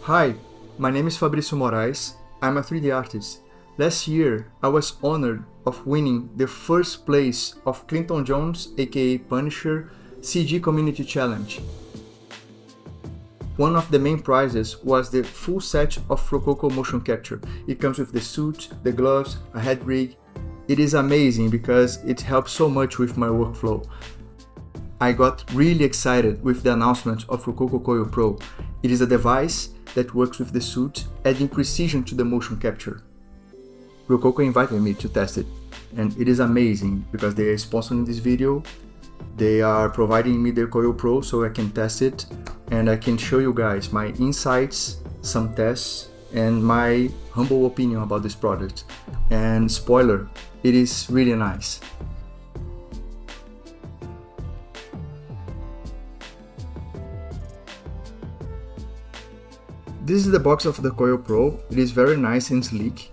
Hi, my name is Fabrício Moraes. I'm a 3D artist. Last year, I was honored of winning the first place of Clinton Jones, aka Punisher, CG Community Challenge. One of the main prizes was the full set of Rokoko motion capture. It comes with the suit, the gloves, a head rig. It is amazing because it helps so much with my workflow. I got really excited with the announcement of Rokoko Coil Pro. It is a device that works with the suit, adding precision to the motion capture. Rokoko invited me to test it, and it is amazing because they are sponsoring this video. They are providing me their Coil Pro so I can test it, and I can show you guys my insights, some tests, and my humble opinion about this product. And spoiler, it is really nice. This is the box of the Coil Pro. It is very nice and sleek.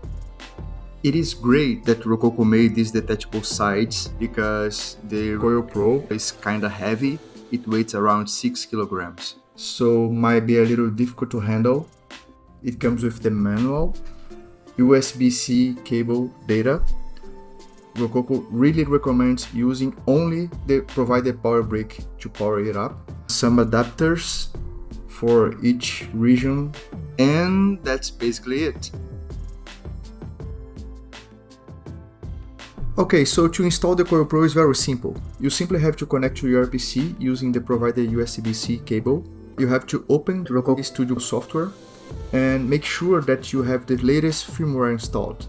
It is great that Rokoko made these detachable sides because the Coil Pro is kinda heavy. It weighs around 6 kilograms, so might be a little difficult to handle. It comes with the manual, USB-C cable data. Rokoko really recommends using only the provided power brick to power it up. Some adapters for each region, and that's basically it. Okay, so to install the Coil Pro is very simple. You simply have to connect to your PC using the provided USB-C cable. You have to open Rokoko Studio software and make sure that you have the latest firmware installed.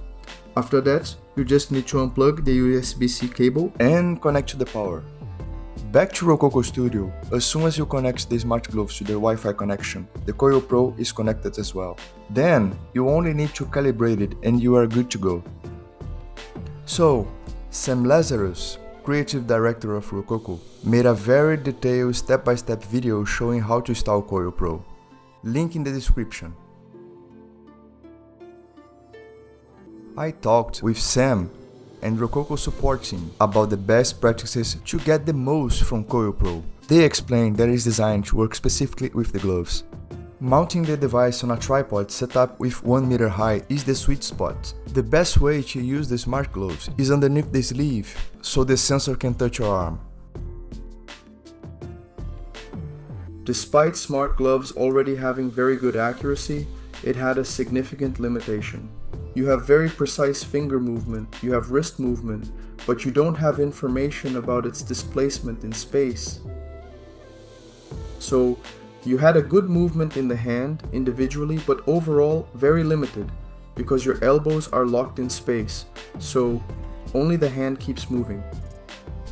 After that, you just need to unplug the USB-C cable and connect to the power. Back to Rokoko Studio, as soon as you connect the Smartgloves to the Wi-Fi connection, the Coil Pro is connected as well. Then, you only need to calibrate it and you are good to go. So, Sam Lazarus, creative director of Rokoko, made a very detailed step-by-step video showing how to install Coil Pro. Link in the description. I talked with Sam and Rokoko support team about the best practices to get the most from Coil Pro. They explained that it is designed to work specifically with the gloves. Mounting the device on a tripod set up with 1 meter high is the sweet spot. The best way to use the Smartgloves is underneath the sleeve, so the sensor can touch your arm. Despite Smartgloves already having very good accuracy, it had a significant limitation. You have very precise finger movement, you have wrist movement, but you don't have information about its displacement in space. So, you had a good movement in the hand individually, but overall very limited because your elbows are locked in space, so only the hand keeps moving.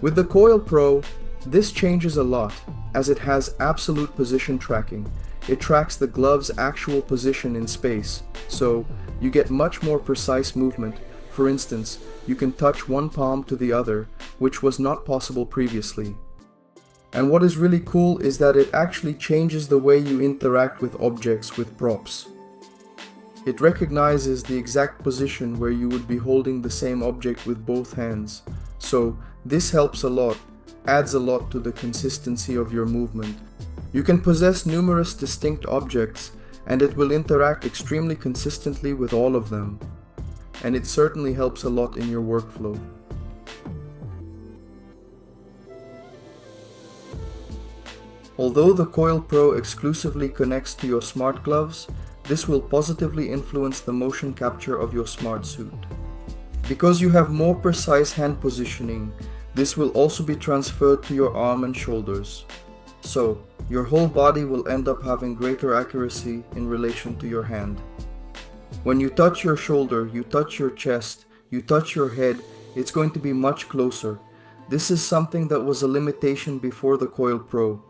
With the Coil Pro, this changes a lot as it has absolute position tracking. It tracks the glove's actual position in space, so you get much more precise movement. For instance, you can touch one palm to the other, which was not possible previously. And what is really cool is that it actually changes the way you interact with objects with props. It recognizes the exact position where you would be holding the same object with both hands. So this helps a lot, adds a lot to the consistency of your movement. You can possess numerous distinct objects and it will interact extremely consistently with all of them. And it certainly helps a lot in your workflow. Although the Coil Pro exclusively connects to your Smartgloves, this will positively influence the motion capture of your smart suit. Because you have more precise hand positioning, this will also be transferred to your arm and shoulders. So, your whole body will end up having greater accuracy in relation to your hand. When you touch your shoulder, you touch your chest, you touch your head, it's going to be much closer. This is something that was a limitation before the Coil Pro.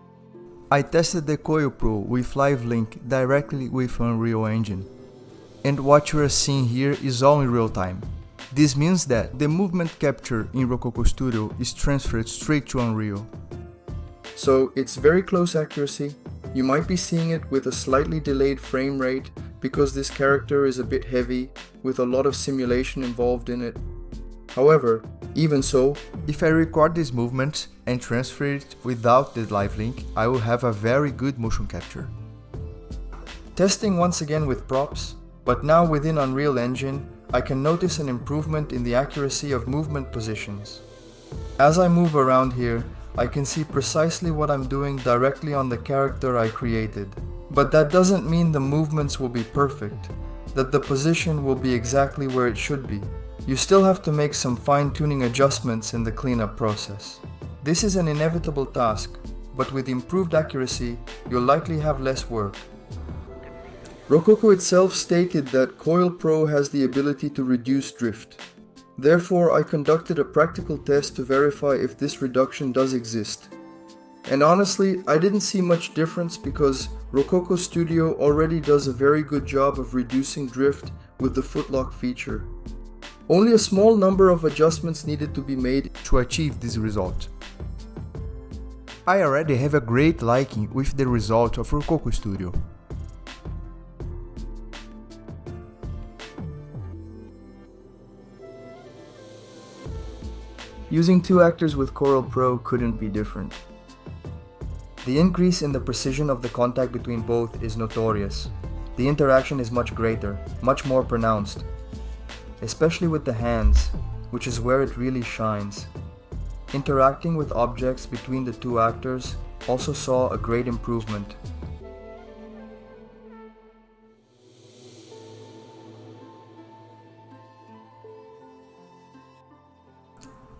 I tested the Coil Pro with Live Link directly with Unreal Engine. And what you are seeing here is all in real time. This means that the movement capture in Rokoko Studio is transferred straight to Unreal. So it's very close accuracy. You might be seeing it with a slightly delayed frame rate because this character is a bit heavy with a lot of simulation involved in it. However, even so, if I record this movement and transfer it without the live link, I will have a very good motion capture. Testing once again with props, but now within Unreal Engine, I can notice an improvement in the accuracy of movement positions. As I move around here, I can see precisely what I'm doing directly on the character I created. But that doesn't mean the movements will be perfect, that the position will be exactly where it should be. You still have to make some fine-tuning adjustments in the cleanup process. This is an inevitable task, but with improved accuracy, you'll likely have less work. Rokoko itself stated that Coil Pro has the ability to reduce drift. Therefore, I conducted a practical test to verify if this reduction does exist. And honestly, I didn't see much difference because Rokoko Studio already does a very good job of reducing drift with the footlock feature. Only a small number of adjustments needed to be made to achieve this result. I already have a great liking with the result of Rokoko Studio. Using two actors with Coil Pro couldn't be different. The increase in the precision of the contact between both is notorious. The interaction is much greater, much more pronounced. Especially with the hands, which is where it really shines. Interacting with objects between the two actors also saw a great improvement.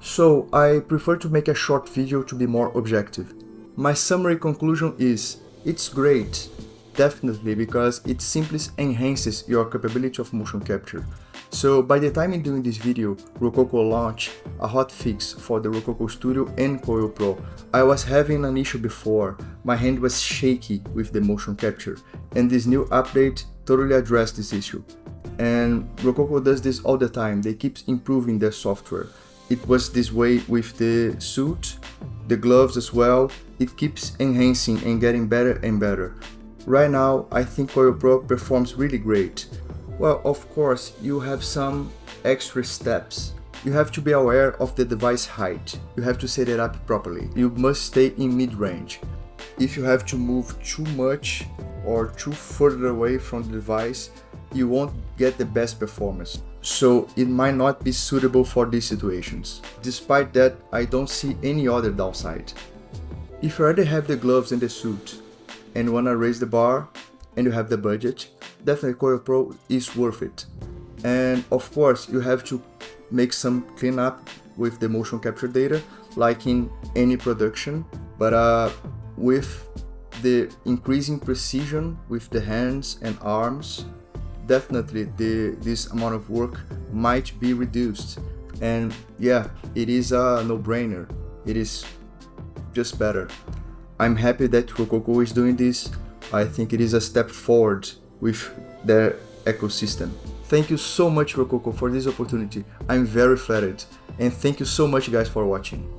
So, I prefer to make a short video to be more objective. My summary conclusion is, it's great, definitely, because it simply enhances your capability of motion capture. So by the time I'm doing this video, Rokoko launched a hotfix for the Rokoko Studio and Coil Pro. I was having an issue before, my hand was shaky with the motion capture, and this new update totally addressed this issue. And Rokoko does this all the time, they keep improving their software. It was this way with the suit, the gloves as well. It keeps enhancing and getting better and better. Right now, I think Coil Pro performs really great. Well, of course, you have some extra steps. You have to be aware of the device height. You have to set it up properly. You must stay in mid-range. If you have to move too much or too further away from the device, you won't get the best performance. So it might not be suitable for these situations. Despite that, I don't see any other downside. If you already have the gloves and the suit and wanna raise the bar and you have the budget, definitely Coil Pro is worth it. And of course, you have to make some cleanup with the motion capture data, like in any production, but with the increasing precision with the hands and arms, definitely this amount of work might be reduced. And yeah, it is a no-brainer. It is just better. I'm happy that Rokoko is doing this. I think it is a step forward with their ecosystem. Thank you so much, Rokoko, for this opportunity. I'm very flattered. And thank you so much, guys, for watching.